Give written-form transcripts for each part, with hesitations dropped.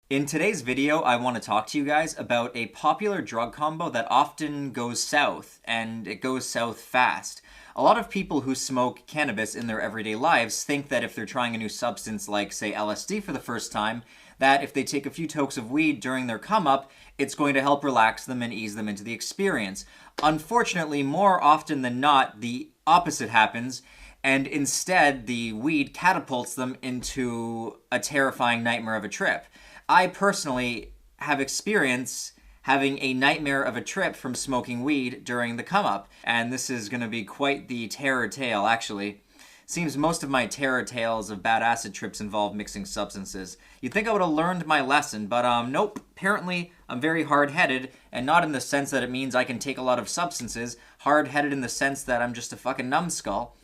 In today's video, I want to talk to you guys about a popular drug combo that often goes south, and it goes south fast. A lot of people who smoke cannabis in their everyday lives think that if they're trying a new substance like, say, LSD for the first time, that if they take a few tokes of weed during their come-up, it's going to help relax them and ease them into the experience. Unfortunately, more often than not, the opposite happens, and instead, the weed catapults them into a terrifying nightmare of a trip. I personally have experience having a nightmare of a trip from smoking weed during the come-up, and this is going to be quite the terror tale, actually. Seems most of my terror tales of bad acid trips involve mixing substances. You'd think I would have learned my lesson, but nope. Apparently, I'm very hard-headed, and not in the sense that it means I can take a lot of substances. Hard-headed in the sense that I'm just a fucking numbskull.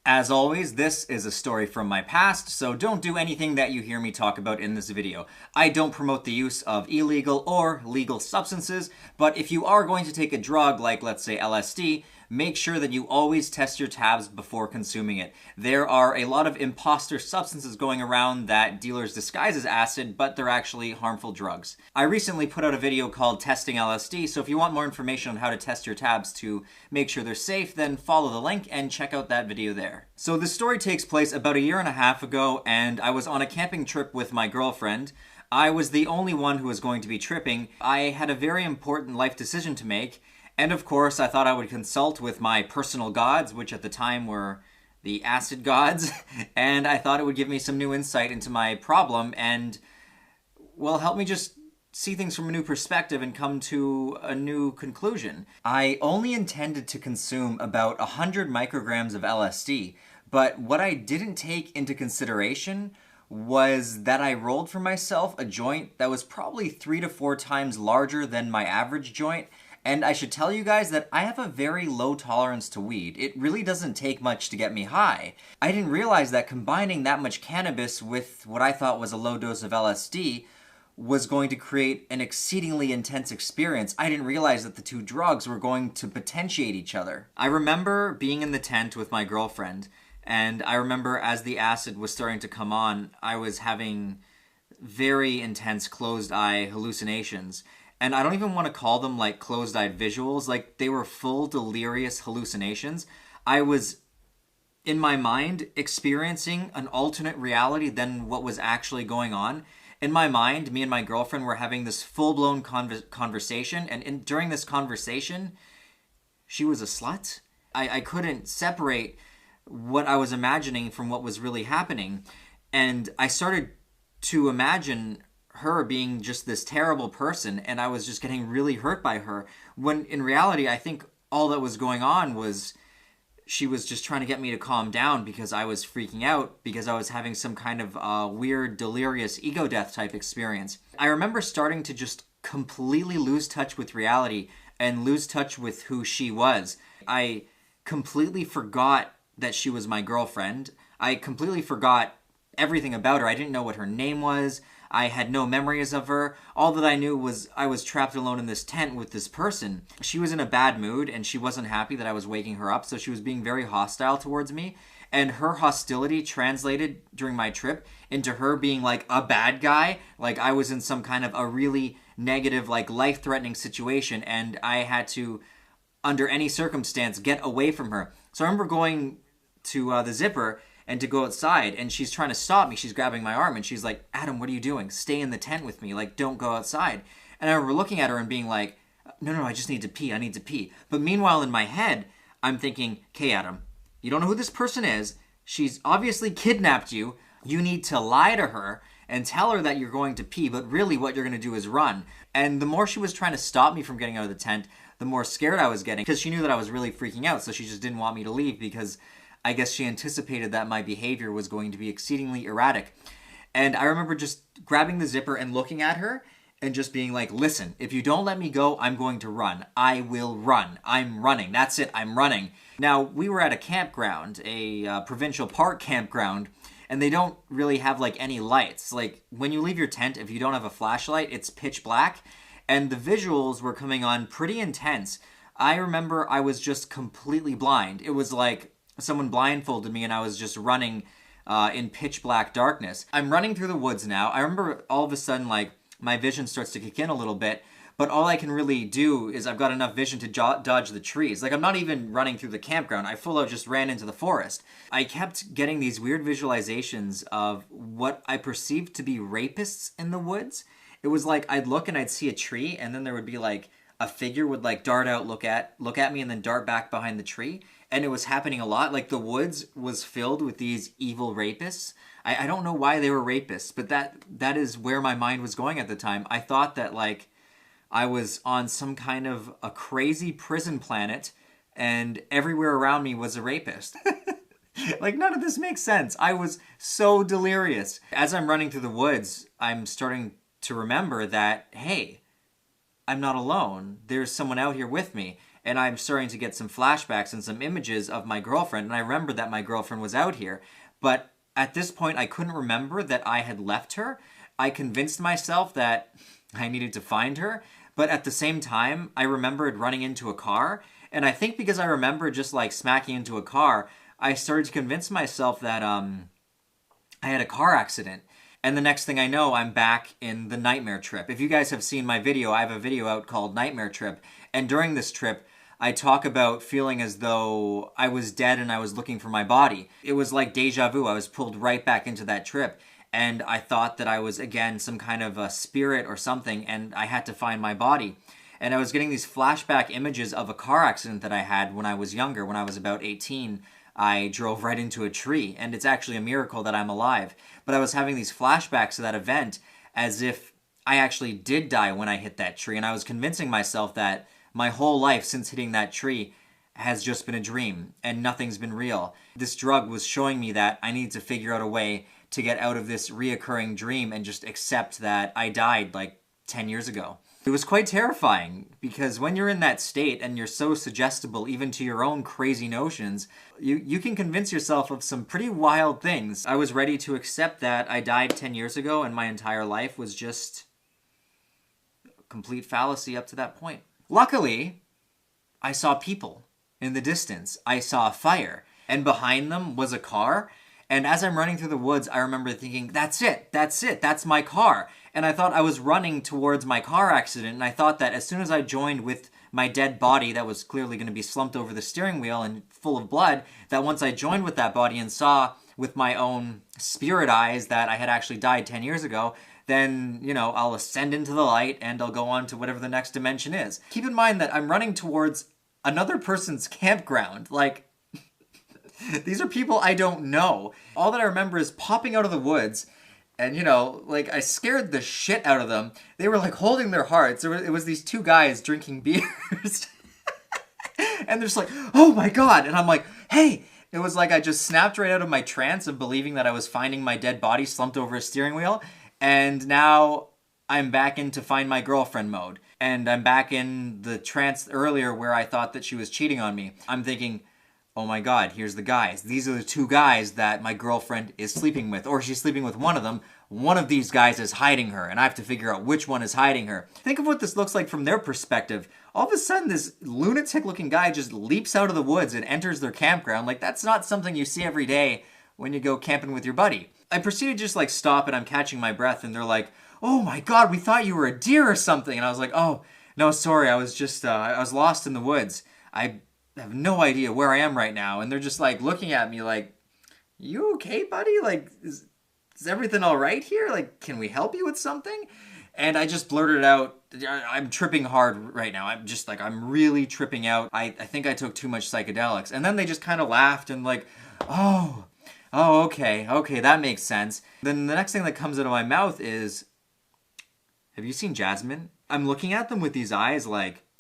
As always, this is a story from my past, so don't do anything that you hear me talk about in this video. I don't promote the use of illegal or legal substances, but if you are going to take a drug like, let's say, LSD, make sure that you always test your tabs before consuming it. There are a lot of imposter substances going around that dealers disguise as acid, but they're actually harmful drugs. I recently put out a video called Testing LSD, so if you want more information on how to test your tabs to make sure they're safe, then follow the link and check out that video there. So this story takes place about a year and a half ago, and I was on a camping trip with my girlfriend. I was the only one who was going to be tripping. I had a very important life decision to make, and of course, I thought I would consult with my personal gods, which at the time were the acid gods, and I thought it would give me some new insight into my problem and, well, help me just see things from a new perspective and come to a new conclusion. I only intended to consume about 100 micrograms of LSD, but what I didn't take into consideration was that I rolled for myself a joint that was probably 3 to 4 times larger than my average joint. And I should tell you guys that I have a very low tolerance to weed. It really doesn't take much to get me high. I didn't realize that combining that much cannabis with what I thought was a low dose of LSD was going to create an exceedingly intense experience. I didn't realize that the two drugs were going to potentiate each other. I remember being in the tent with my girlfriend, and I remember as the acid was starting to come on, I was having very intense closed-eye hallucinations. And I don't even want to call them like closed-eyed visuals, like they were full delirious hallucinations. I was, in my mind, experiencing an alternate reality than what was actually going on. In my mind, me and my girlfriend were having this full-blown conversation, and during this conversation, she was a slut. I couldn't separate what I was imagining from what was really happening. And I started to imagine her being just this terrible person, and I was just getting really hurt by her, when in reality I think all that was going on was she was just trying to get me to calm down because I was freaking out, because I was having some kind of weird delirious ego death type experience. I remember starting to just completely lose touch with reality and lose touch with who she was. I completely forgot that she was my girlfriend. I completely forgot everything about her. I didn't know what her name was. I had no memories of her. All that I knew was I was trapped alone in this tent with this person. She was in a bad mood, and she wasn't happy that I was waking her up, so she was being very hostile towards me. And her hostility translated during my trip into her being like a bad guy. Like I was in some kind of a really negative, like life-threatening situation, and I had to, under any circumstance, get away from her. So I remember going to the zipper and to go outside, and she's trying to stop me. She's grabbing my arm, and she's like, Adam, what are you doing? Stay in the tent with me. Like, don't go outside. And I remember looking at her and being like, no, I just need to pee. I need to pee. But meanwhile, in my head, I'm thinking, okay, Adam, you don't know who this person is. She's obviously kidnapped you. You need to lie to her and tell her that you're going to pee, but really what you're going to do is run. And the more she was trying to stop me from getting out of the tent, the more scared I was getting, because she knew that I was really freaking out, so she just didn't want me to leave, because I guess she anticipated that my behavior was going to be exceedingly erratic. And I remember just grabbing the zipper and looking at her and just being like, listen, if you don't let me go, I'm going to run. I will run. I'm running. That's it. I'm running. Now, we were at a campground, a provincial park campground, and they don't really have like any lights. Like when you leave your tent, if you don't have a flashlight, it's pitch black. And the visuals were coming on pretty intense. I remember I was just completely blind. It was like someone blindfolded me and I was just running in pitch black darkness. I'm running through the woods now. I remember all of a sudden, like, my vision starts to kick in a little bit. But all I can really do is I've got enough vision to dodge the trees. Like, I'm not even running through the campground. I full out just ran into the forest. I kept getting these weird visualizations of what I perceived to be rapists in the woods. It was like I'd look and I'd see a tree, and then there would be like a figure would like dart out, look at me, and then dart back behind the tree. And it was happening a lot. Like, the woods was filled with these evil rapists. I don't know why they were rapists, but that is where my mind was going at the time. I thought that, like, I was on some kind of a crazy prison planet and everywhere around me was a rapist. Like, none of this makes sense. I was so delirious. As I'm running through the woods, I'm starting to remember that, hey, I'm not alone. There's someone out here with me. And I'm starting to get some flashbacks and some images of my girlfriend. And I remember that my girlfriend was out here. But at this point, I couldn't remember that I had left her. I convinced myself that I needed to find her. But at the same time, I remembered running into a car. And I think because I remember just like smacking into a car, I started to convince myself that I had a car accident. And the next thing I know, I'm back in the nightmare trip. If you guys have seen my video, I have a video out called Nightmare Trip. And during this trip, I talk about feeling as though I was dead and I was looking for my body. It was like deja vu. I was pulled right back into that trip. And I thought that I was, again, some kind of a spirit or something, and I had to find my body. And I was getting these flashback images of a car accident that I had when I was younger. When I was about 18, I drove right into a tree, and it's actually a miracle that I'm alive. But I was having these flashbacks of that event as if I actually did die when I hit that tree, and I was convincing myself that my whole life since hitting that tree has just been a dream, and nothing's been real. This drug was showing me that I need to figure out a way to get out of this reoccurring dream and just accept that I died like 10 years ago. It was quite terrifying because when you're in that state and you're so suggestible even to your own crazy notions, you can convince yourself of some pretty wild things. I was ready to accept that I died 10 years ago and my entire life was just a complete fallacy up to that point. Luckily, I saw people in the distance. I saw a fire, and behind them was a car. And as I'm running through the woods, I remember thinking, that's it, that's my car. And I thought I was running towards my car accident, and I thought that as soon as I joined with my dead body that was clearly going to be slumped over the steering wheel and full of blood, that once I joined with that body and saw with my own spirit eyes that I had actually died 10 years ago, then, I'll ascend into the light and I'll go on to whatever the next dimension is. Keep in mind that I'm running towards another person's campground. Like, these are people I don't know. All that I remember is popping out of the woods and, I scared the shit out of them. They were, holding their hearts. It was these two guys drinking beers. And they're just like, oh my God. And I'm like, hey. It was like I just snapped right out of my trance of believing that I was finding my dead body slumped over a steering wheel. And now I'm back into find my girlfriend mode. And I'm back in the trance earlier where I thought that she was cheating on me. I'm thinking, oh my God, here's the guys. These are the two guys that my girlfriend is sleeping with. Or she's sleeping with one of them. One of these guys is hiding her, and I have to figure out which one is hiding her. Think of what this looks like from their perspective. All of a sudden, this lunatic-looking guy just leaps out of the woods and enters their campground. Like, that's not something you see every day when you go camping with your buddy. I proceeded to just, stop, and I'm catching my breath, and they're like, oh my God, we thought you were a deer or something. And I was like, oh, no, sorry, I was just, I was lost in the woods. I have no idea where I am right now. And they're just, looking at me like, you okay, buddy? Is everything all right here? Can we help you with something? And I just blurted out, I'm tripping hard right now. I'm just I'm really tripping out. I think I took too much psychedelics. And then they just kind of laughed and oh, okay, that makes sense. Then the next thing that comes out of my mouth is, have you seen Jasmine? I'm looking at them with these eyes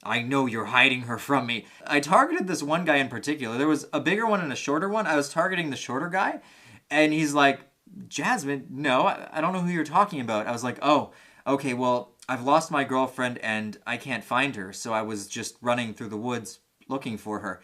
I know you're hiding her from me. I targeted this one guy in particular. There was a bigger one and a shorter one. I was targeting the shorter guy. And he's like, Jasmine? No, I don't know who you're talking about. I was like, oh, okay, well, I've lost my girlfriend and I can't find her. So I was just running through the woods looking for her.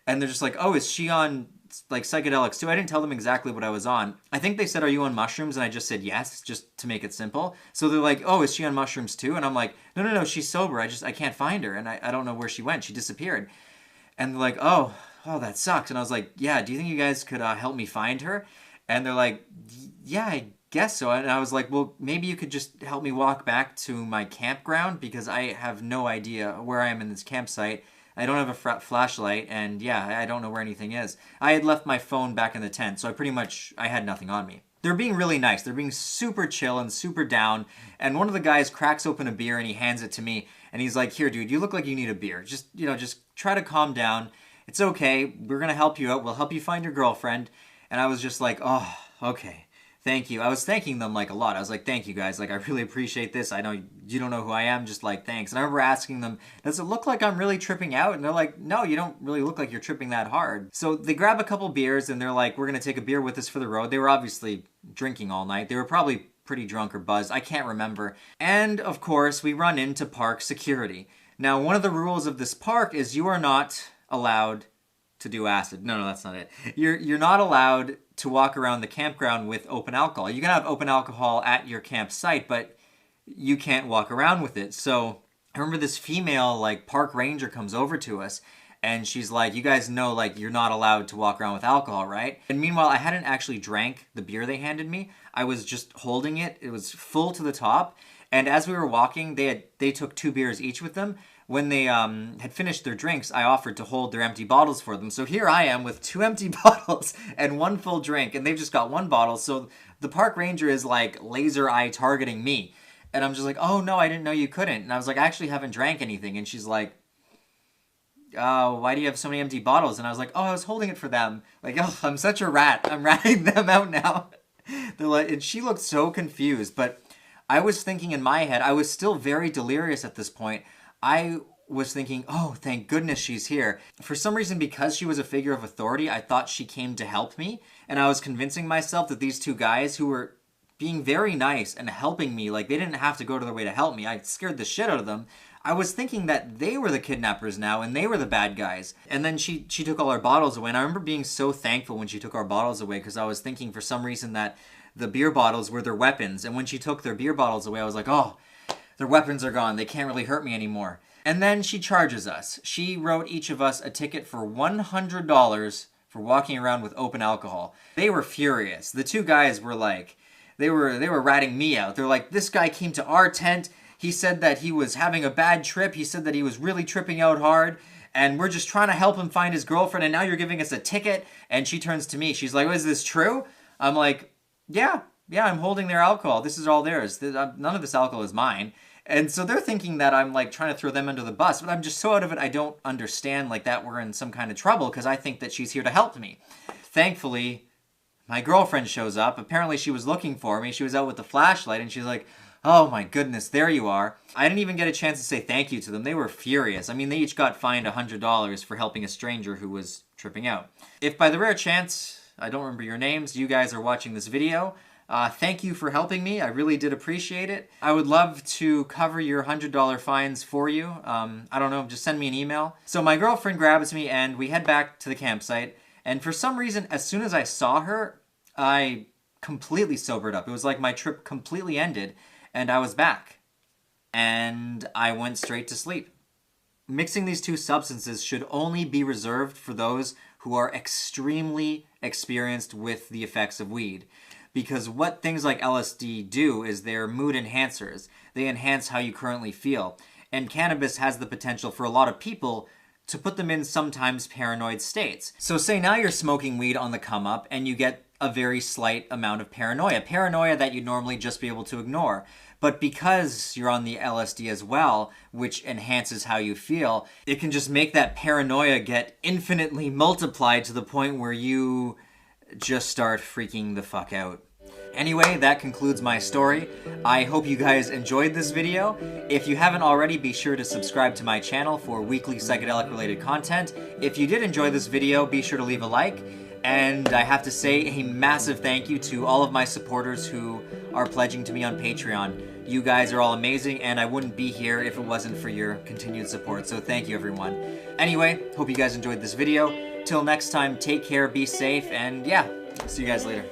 And they're just like, oh, is she on psychedelics too? I didn't tell them exactly what I was on. I think they said, are you on mushrooms? And I just said yes, just to make it simple. So they're like, oh, is she on mushrooms too? And I'm like, no, she's sober. I can't find her. And I don't know where she went. She disappeared. And they're like, oh, that sucks. And I was like, yeah, do you think you guys could help me find her? And they're like, yeah, I guess so. And I was like, well, maybe you could just help me walk back to my campground because I have no idea where I am in this campsite. I don't have a flashlight, and yeah, I don't know where anything is. I had left my phone back in the tent, so I had nothing on me. They're being really nice. They're being super chill and super down. And one of the guys cracks open a beer and he hands it to me. And he's like, here, dude, you look like you need a beer. Just try to calm down. It's okay. We're going to help you out. We'll help you find your girlfriend. And I was just like, oh, okay. Thank you. I was thanking them like a lot. I was like, thank you guys. Like, I really appreciate this. I know you don't know who I am. Just like, thanks. And I remember asking them, does it look like I'm really tripping out? And they're like, no, you don't really look like you're tripping that hard. So they grab a couple beers and they're like, we're going to take a beer with us for the road. They were obviously drinking all night. They were probably pretty drunk or buzzed. I can't remember. And of course, we run into park security. Now, one of the rules of this park is you are not allowed to do acid. No, that's not it. You're not allowed to walk around the campground with open alcohol. You can have open alcohol at your campsite, but you can't walk around with it. So I remember this female like park ranger comes over to us and she's like, you guys know like you're not allowed to walk around with alcohol, right? And meanwhile, I hadn't actually drank the beer they handed me. I was just holding it. It was full to the top. And as we were walking, they took 2 beers each with them. When they had finished their drinks, I offered to hold their empty bottles for them. So here I am with 2 empty bottles and 1 full drink, and they've just got 1 bottle. So the park ranger is like laser eye targeting me. And I'm just like, oh no, I didn't know you couldn't. And I was like, I actually haven't drank anything. And she's like, oh, why do you have so many empty bottles? And I was like, oh, I was holding it for them. Like, oh, I'm such a rat. I'm ratting them out now. They're like, and she looked so confused. But I was thinking in my head, I was still very delirious at this point. I was thinking, oh, thank goodness she's here. For some reason, because she was a figure of authority, I thought she came to help me. And I was convincing myself that these 2 guys who were being very nice and helping me, like they didn't have to go to their way to help me. I scared the shit out of them. I was thinking that they were the kidnappers now and they were the bad guys. And then she took all our bottles away. And I remember being so thankful when she took our bottles away because I was thinking for some reason that the beer bottles were their weapons. And when she took their beer bottles away, I was like, oh, their weapons are gone. They can't really hurt me anymore. And then she charges us. She wrote each of us a ticket for $100 for walking around with open alcohol. They were furious. The 2 guys were like, they were ratting me out. They're like, this guy came to our tent. He said that he was having a bad trip. He said that he was really tripping out hard. And we're just trying to help him find his girlfriend. And now you're giving us a ticket. And she turns to me. She's like, oh, is this true? I'm like, yeah, I'm holding their alcohol. This is all theirs. None of this alcohol is mine. And so they're thinking that I'm like trying to throw them under the bus, but I'm just so out of it, I don't understand like that we're in some kind of trouble because I think that she's here to help me. Thankfully, my girlfriend shows up. Apparently she was looking for me. She was out with the flashlight and she's like, oh my goodness, there you are. I didn't even get a chance to say thank you to them. They were furious. I mean, they each got fined $100 for helping a stranger who was tripping out. If by the rare chance, I don't remember your names, you guys are watching this video, thank you for helping me. I really did appreciate it. I would love to cover your $100 fines for you. I don't know, just send me an email. So my girlfriend grabs me and we head back to the campsite. And for some reason, as soon as I saw her, I completely sobered up. It was like my trip completely ended and I was back. And I went straight to sleep. Mixing these 2 substances should only be reserved for those who are extremely experienced with the effects of weed. Because what things like LSD do is they're mood enhancers. They enhance how you currently feel. And cannabis has the potential for a lot of people to put them in sometimes paranoid states. So say now you're smoking weed on the come up and you get a very slight amount of paranoia. Paranoia that you'd normally just be able to ignore. But because you're on the LSD as well, which enhances how you feel, it can just make that paranoia get infinitely multiplied to the point where you just start freaking the fuck out. Anyway, that concludes my story. I hope you guys enjoyed this video. If you haven't already, be sure to subscribe to my channel for weekly psychedelic related content. If you did enjoy this video, be sure to leave a like. And I have to say a massive thank you to all of my supporters who are pledging to me on Patreon. You guys are all amazing, and I wouldn't be here if it wasn't for your continued support, so thank you everyone. Anyway, hope you guys enjoyed this video. Till next time, take care, be safe, and yeah, see you guys later.